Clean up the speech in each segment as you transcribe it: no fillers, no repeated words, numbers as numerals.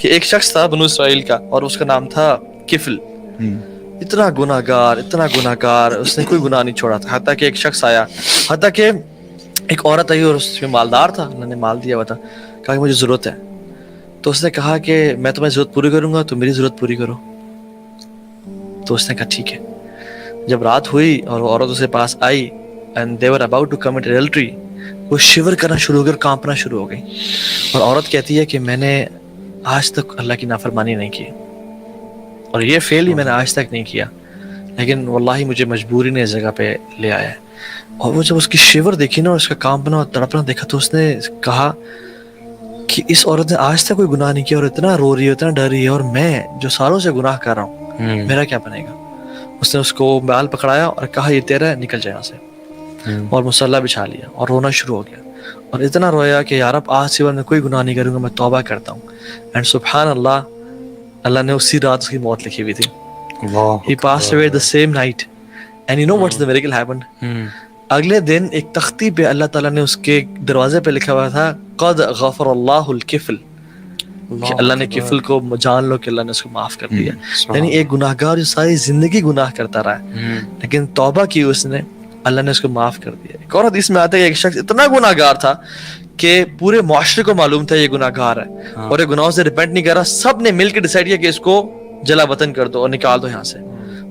کہ ایک شخص تھا بنو اسرائیل کا اور اس کا نام تھا کفل. اتنا گناہ گار, اس نے کوئی گناہ نہیں چھوڑا تھا. حتیٰ کہ ایک شخص آیا, حتیٰ کہ ایک عورت آئی اور اس میں مالدار تھا, اللہ نے مال دیا ہوا تھا, کہا کہ مجھے ضرورت ہے. تو اس نے کہا کہ میں تمہیں ضرورت پوری کروں گا, تو میری ضرورت پوری کرو. تو اس نے کہا ٹھیک ہے. جب رات ہوئی اور وہ عورت اس کے پاس آئی and they were about to commit adultery, وہ شیور کرنا شروع ہو گئی اور کانپنا شروع ہو گئی. اور عورت کہتی ہے کہ میں نے آج تک اللہ کی نافرمانی نہیں کی, اور یہ فعل ہی میں نے آج تک نہیں کیا, لیکن واللہ مجھے مجبوری نے اس جگہ پہ لے آیا ہے. اور وہ جب اس کی شیور دیکھی نا اور اس کا کانپنا اور تڑپنا دیکھا, تو اس نے کہا کہ اس عورت نے آج تک کوئی گناہ نہیں کیا اور اتنا رو رہی ہے, اتنا ڈر رہی ہے, اور میں جو سالوں سے گناہ کر رہا ہوں میرا کیا بنے گا. اس نے اس کو بال پکڑایا اور کہا یہ تیرا ہے, نکل جائے یہاں سے, اور مصلی بچھا لیا اور رونا شروع ہو گیا. اور اتنا رویا کہ یا رب آج سے میں کوئی گناہ نہیں کروں گا, میں توبہ کرتا ہوں. اینڈ سبحان اللہ, اللہ نے اسی رات اس کی موت لکھی ہوئی تھی. He passed away the same night. And you know what's the miracle happened? اگلے دن ایک تختی پہ اللہ تعالیٰ نے اس کے دروازے پہ لکھا ہوا تھا قد غفر اللہ الکفل, کہ اللہ نے کفل کو جان لو کہ اللہ نے اس کو معاف کر دیا. یعنی ایک گناہ گار جو ساری زندگی گناہ کرتا رہا ہے, لیکن توبہ کی اس نے, اللہ نے اس کو معاف کر دیا. ایک اور حدیث میں آتا ہے کہ ایک شخص اتنا گناہ گار تھا کہ پورے معاشرے کو معلوم تھا یہ گناہ گار ہے, اور یہ گناہوں سے ریپینٹ نہیں کر رہا. سب نے مل کے ڈیسائیڈ کیا کہ اس کو جلا وطن کر دو اور نکال دو یہاں سے.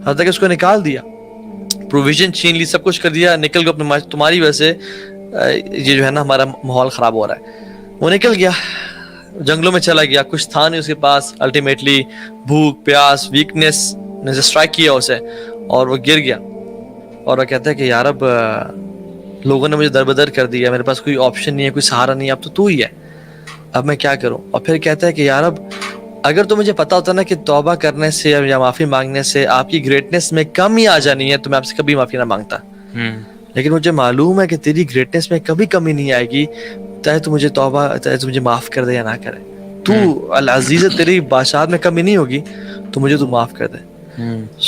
حتیٰ کہ اس کو نکال دیا, پروویژن چھین لی, سب کچھ کر دیا, نکل گیا اپنے, تمہاری وجہ سے یہ جو ہے نا ہمارا ماحول خراب ہو رہا ہے. وہ نکل گیا, جنگلوں میں چلا گیا, کچھ تھا نہیں اس کے پاس. الٹیمیٹلی بھوک پیاس ویکنیس نے اسٹرائک کیا اسے, اور وہ گر گیا. اور وہ کہتا ہے کہ یا رب لوگوں نے مجھے در بدر کر دیا, میرے پاس کوئی آپشن نہیں ہے, کوئی سہارا نہیں ہے, اب تو ہی ہے, اب میں کیا کروں. اور پھر کہتا ہے کہ یا رب اگر تو مجھے پتا ہوتا نا کہ توبہ کرنے سے یا معافی مانگنے سے آپ کی گریٹنس میں کمی آ جانی ہے, تو میں آپ سے کبھی معافی نہ مانگتا. لیکن مجھے معلوم ہے کہ تیری گریٹنس میں کبھی کمی نہیں آئے گی, چاہے تو مجھے توبہ, چاہے تو مجھے معاف کر دے یا نہ کرے. تو العزیز, تیری بادشاہت میں کمی نہیں ہوگی, تو مجھے تو معاف کر دے.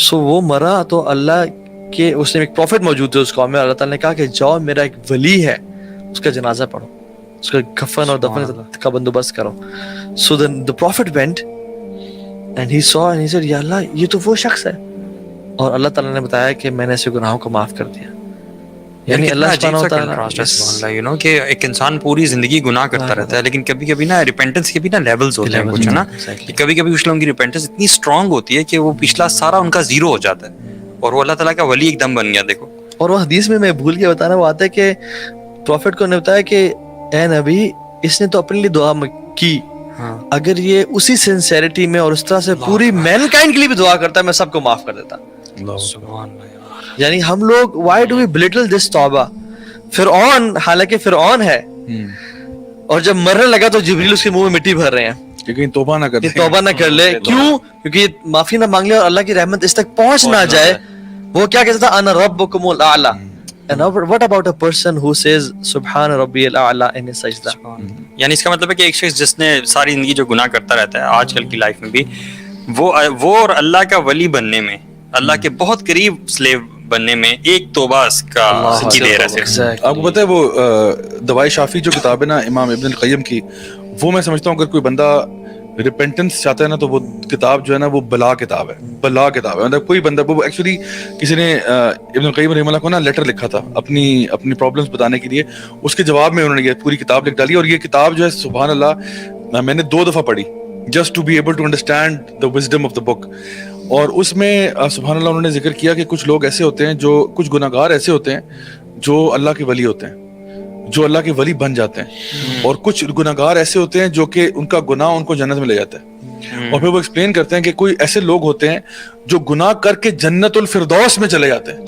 سو وہ مرا تو اللہ کے, اس نے ایک پروفٹ موجود تھے اس قوم میں, اللہ تعالیٰ نے کہا کہ جاؤ میرا ایک ولی ہے, اس کا جنازہ پڑھو, اس کا کفن اور دفن کا بندوبست کرو. So then the prophet went and he saw and he said یا اللہ یہ تو وہ شخص ہے, اور اللہ تعالیٰ نے بتایا کہ میں نے ایسے گناہوں کو معاف کر دیا. یعنی اللہ سبحانہ و تعالیٰ کہ ایک انسان پوری زندگی گناہ کرتا رہتا ہے, لیکن کبھی کبھی نا ریپینٹنس کے بھی نا لیولز ہوتے ہیں کچھ, ہے نا. کبھی کبھی کچھ لوگوں کی ریپینٹنس اتنی اسٹرانگ ہوتی ہے کہ وہ پچھلا سارا ان کا زیرو ہو جاتا ہے, اور وہ اللہ تعالیٰ کا ولی ایک دم بن گیا. دیکھو, اور وہ حدیث میں بھول کے بتانا, وہ آتا ہے کہ پروفٹ کو نے بتایا کہ اے نبی, اس نے تو اپنے لیے دعا کی, اگر یہ اسی سنسیریٹی میں اور اس طرح سے پوری مین کائنڈ کے لیے بھی دعا کرتا ہے, میں سب کو معاف کر دیتا. یعنی ہم لوگ وائی ڈو وی بلٹل دس توبہ. فرعون, حالانکہ فرعون ہے, اور جب مرنے لگا تو جبریل اس کے منہ میں مٹی بھر رہے ہیں کہ توبہ نہ کر لے. کیوں؟ کیونکہ معافی نہ مانگ لے اور اللہ کی رحمت اس تک پہنچ نہ جائے. وہ کیا کہتا تھا, انا ربکم الاعلی. And what about a person who says سبحان ربی الاعلی in his سجدہ؟ یعنی اس کا مطلب ہے کہ ایک شخص جس نے ساری زندگی جو گناہ کرتا رہتا ہے آج کل کی لائف میں بھی, وہ اور اللہ کا ولی بننے میں, اللہ کے بہت قریب سلیو بننے میں ایک توبہ کا کی دیر ہے صرف. آپ کو پتہ ہے وہ دوائے شافی جو کتاب ہے نا امام ابن القیم کی, وہ میں سمجھتا ہوں اگر کوئی بندہ ریپینٹنس چاہتا ہے نا, تو وہ کتاب جو ہے نا وہ بلا کتاب ہے. مطلب کوئی بندہ, وہ ایکچولی کسی نے ابن القیم رحمہ اللہ کو نا لیٹر لکھا تھا اپنی پرابلمس بتانے کے لیے, اس کے جواب میں انہوں نے یہ پوری کتاب لکھ ڈالی. اور یہ کتاب جو ہے سبحان اللہ میں نے 2 دفعہ پڑھی, just to be able to understand the wisdom of the book. اور اس میں سبحان اللہ انہوں نے ذکر کیا کہ کچھ لوگ ایسے ہوتے ہیں, جو کچھ گناہ گار ایسے ہوتے ہیں جو اللہ کے ولی ہوتے ہیں, جو اللہ کے ولی بن جاتے ہیں, اور کچھ گناہ گار ایسے ہوتے ہیں جو کہ ان کا گناہ ان کو جنت میں لے جاتا ہے. اور پھر وہ ایکسپلین کرتے ہیں کہ کوئی ایسے لوگ ہوتے ہیں جو گناہ کر کے جنت الفردوس میں چلے جاتے ہیں.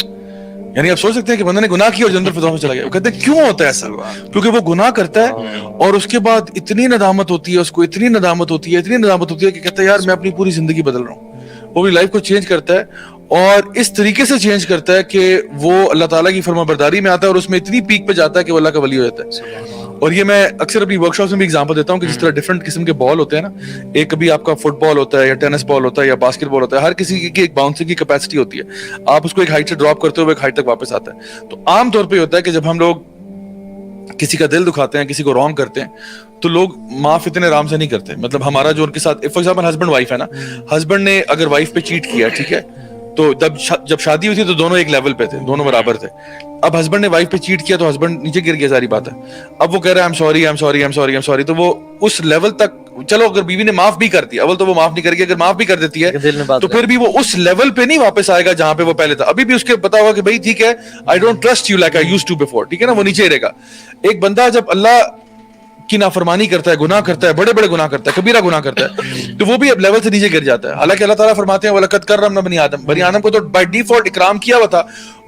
یعنی آپ سوچ سکتے ہیں کہ بندے نے گناہ کیا اور جنت الفردوس میں چلا گیا. وہ کہتے ہیں کیوں ہوتا ہے ایسا؟ کیونکہ وہ گناہ کرتا ہے اور اس کے بعد اتنی ندامت ہوتی ہے, اس کو اتنی ندامت ہوتی ہے کہ کہتا ہے یار میں اپنی پوری زندگی بدل رہا ہوں. وہ بھی لائف کو چینج کرتا ہے, اور اس طریقے سے چینج کرتا ہے کہ وہ اللہ تعالیٰ کی فرما برداری میں آتا ہے, اور اس میں اتنی پیک پہ جاتا ہے کہ وہ اللہ کا ولی ہو جاتا ہے. اور یہ میں اکثر اپنی ورک شاپس میں بھی ایگزامپل دیتا ہوں کہ جس طرح ڈفرنٹ قسم کے بال ہوتے ہیں نا, ایک کبھی آپ کا فٹ بال ہوتا ہے یا ٹینس بال ہوتا ہے یا باسکٹ بال ہوتا ہے, ہر کسی کی ایک باؤنسنگ کی کیپیسٹی ہوتی ہے. آپ اس کو ایک ہائٹ سے ڈراپ کرتے ہوئے ایک ہائٹ تک واپس آتا ہے. تو عام طور پہ ہوتا ہے کہ جب ہم لوگ کسی کا دل دکھاتے ہیں, کسی کو رانگ کرتے ہیں, تو لوگ معاف اتنے آرام سے نہیں کرتے. مطلب ہمارا جو ان کے ساتھ فار ایگزامپل ہسبینڈ وائف ہے نا, ہسبینڈ نے اگر وائف پہ چیٹ کیا, ٹھیک ہے, تو جب شادی ہوئی تھی تو دونوں ایک لیول پہ تھے, دونوں برابر تھے. اب ہسبینڈ نے وائف پہ چیٹ کیا تو ہسبینڈ نیچے گر گیا, ساری بات ہے. اب وہ کہہ رہا ہے ایم سوری, تو وہ اس لیول تک, چلو اگر بیوی نے معاف بھی کر دیا, اول تو وہ معاف نہیں کرے گی, اگر معاف بھی کر دیتی ہے تو پھر بھی وہ اس لیول پہ نہیں واپس آئے گا جہاں پہ وہ پہلے تھا. ابھی بھی اس کے پتا ہوگا کہ بھائی ٹھیک ہے, I don't trust you like I used to before, ٹھیک ہے نا, وہ نیچے رہے گا. ایک بندہ جب اللہ کی نافرمانی کرتا ہے, گناہ کرتا ہے, بڑے بڑے گناہ کرتا ہے, کبیرہ گناہ کرتا ہے, تو وہ بھی اب لیول سے نیچے گر جاتا ہے. حالانکہ اللہ تعالیٰ فرماتے ہیں وَلَقَدْ كَرَّمْنَا بَنِي آدَم, بنی آدم کو تو بائی ڈیفالٹ اکرام کیا ہوا تھا,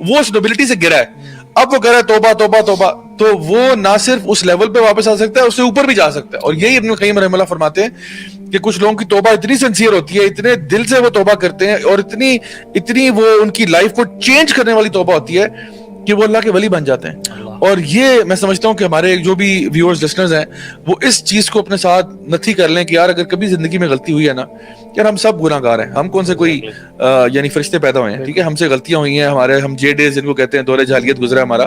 وہ اس نوبلٹی سے گرا ہے. اب وہ کہہ رہا ہے توبہ توبہ توبہ, تو وہ نہ صرف اس لیول پہ واپس آ سکتا ہے, اس سے اوپر بھی جا سکتا ہے. اور یہی ابن القیم رحمہ اللہ فرماتے ہیں کہ کچھ لوگوں کی توبہ اتنی سنسیئر ہوتی ہے, اتنے دل سے وہ توبہ کرتے ہیں, اور اتنی وہ ان کی لائف کو چینج کرنے والی توبہ ہوتی ہے کہ وہ اللہ کے ولی بن جاتے ہیں. اور یہ میں سمجھتا ہوں کہ ہمارے جو بھی ویورز لسنرز ہیں وہ اس چیز کو اپنے ساتھ نتھی کر لیں کہ یار اگر کبھی زندگی میں غلطی ہوئی ہے نا, یار ہم سب گناہ گار ہیں, ہم کون سے کوئی یعنی فرشتے پیدا ہوئے ہیں, ٹھیک ہے, ہم سے غلطیاں ہوئی ہیں, ہم جے ڈیز جن کو کہتے ہیں دور جاہلیت گزرا ہمارا,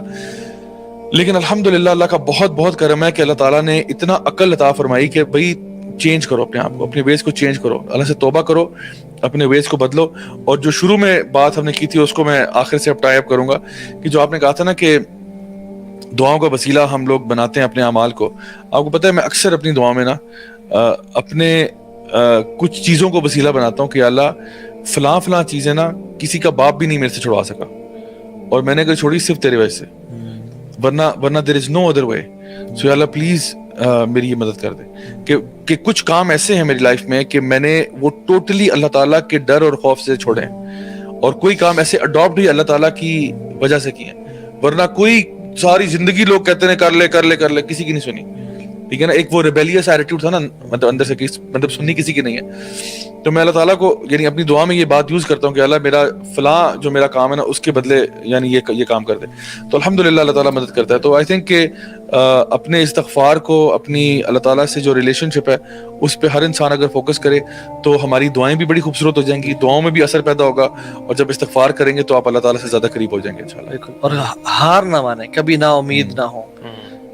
لیکن الحمدللہ اللہ کا بہت بہت کرم ہے کہ اللہ تعالیٰ نے اتنا عقل عطا فرمائی کہ بھائی چینج کرو اپنے آپ کو, اپنے ویز کو چینج کرو, اللہ سے توبہ کرو, اپنے ویز کو بدلو. اور جو شروع میں بات ہم نے کی تھی اس کو میں آخر سے اب ٹائی اپ کروں گا کہ جو آپ نے کہا تھا نا کہ دعاؤں کا وسیلہ ہم لوگ بناتے ہیں اپنے اعمال کو. آپ کو پتہ ہے میں اکثر اپنی دعاؤں میں نا اپنے کچھ چیزوں کو وسیلہ بناتا ہوں کہ اللہ فلاں چیزیں نا کسی کا باپ بھی نہیں میرے سے چھڑوا سکا, اور میں نے اگر چھوڑی صرف تیرے وجہ سے, ورنہ دیر از نو ادر وے. سو یا اللہ پلیز میری یہ مدد کر دے کہ کچھ کام ایسے ہیں میری لائف میں کہ میں نے وہ ٹوٹلی اللہ تعالیٰ کے ڈر اور خوف سے چھوڑے ہیں, اور کوئی کام ایسے اڈاپٹ بھی اللہ تعالیٰ کی وجہ سے کیے ہیں, ورنہ کوئی ساری زندگی لوگ کہتے ہیں کر لے, کسی کی نہیں سنی, ٹھیک ہے نا. ایک وہ ریبیلیس ایٹیٹیوڈ تھا نا, مطلب اندر سے مطلب سننی کسی کی نہیں ہے. تو میں اللہ تعالیٰ کو یعنی اپنی دعا میں یہ بات یوز کرتا ہوں کہ اللہ میرا فلاں جو میرا کام ہے نا اس کے بدلے یعنی یہ کام کر دے, تو الحمدللہ اللہ تعالیٰ مدد کرتا ہے. تو آئی تھنک کہ اپنے استغفار کو, اپنی اللہ تعالیٰ سے جو ریلیشن شپ ہے اس پہ ہر انسان اگر فوکس کرے تو ہماری دعائیں بھی بڑی خوبصورت ہو جائیں گی, دعاؤں میں بھی اثر پیدا ہوگا, اور جب استغفار کریں گے تو آپ اللہ تعالیٰ سے زیادہ قریب ہو جائیں گے انشاءاللہ. اور ہار نہ مانے, کبھی نا امید نہ ہو.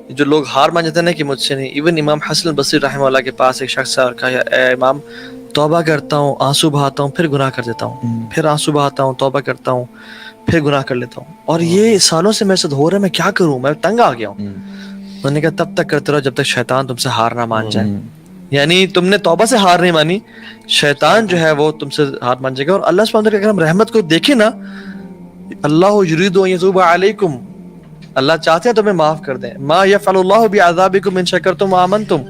جو لوگ ہار مان جاتے ہیں نا کہ مجھ سے نہیں, ایون امام حسن البصری رحمہ اللہ کے پاس ایک شخص آیا اور کہا اے امام توبہ کرتا ہوں, آنسو بہاتا ہوں, پھر گناہ کر دیتا ہوں, پھر آنسو بہاتا ہوں, توبہ کرتا ہوں, پھر گناہ کر لیتا ہوں, اور یہ سالوں سے میرے ساتھ ہو رہا ہے, میں کیا کروں, میں تنگ آ گیا ہوں. میں نے کہا تب تک کرتے رہو جب تک شیطان تم سے ہار نہ مان جائے. یعنی تم نے توبہ سے ہار نہیں مانی, شیطان جو ہے وہ تم سے ہار مان جائے گا. اور اللہ سبحانہ وتعالیٰ کی اگر ہم رحمت کو دیکھیں نا, اللہ یرید ان یتوب علیکم, اللہ چاہتے ہیں تمہیں معاف کر دیں. ما یفعل اللہ بعذابکم ان شکرتم وآمنتم,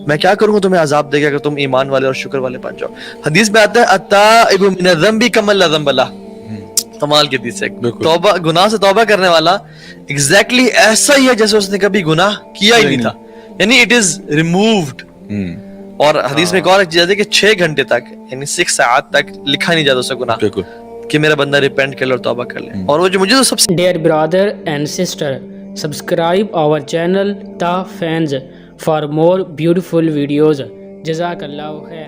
میں کیا کروں گا تمہیں عذاب دے گا اگر تم ایمان والے اور شکر والے بن جاؤ. حدیث میں آتا ہے التائب من الذنب کمن لا ذنب لہ, کمال کی حدیث ہے. توبہ, گناہ سے توبہ کرنے والا ایگزیکٹلی ایسا ہی ہے جیسے اس نے کبھی گناہ کیا ہی نہیں تھا, یعنی اٹ از ریمووڈ. اور حدیث میں ایک اور چیز ہے کہ 6 گھنٹے تک یعنی 6 ساعت تک لکھا نہیں جاتا اس سے گناہ کہ میرا بندہ ریپینٹ کر لے اور توبہ کر لے. اور وہ جو مجھے تو سب سے Dear brother and sister, subscribe our channel Ta Fans for more beautiful videos. Jazakallah khair.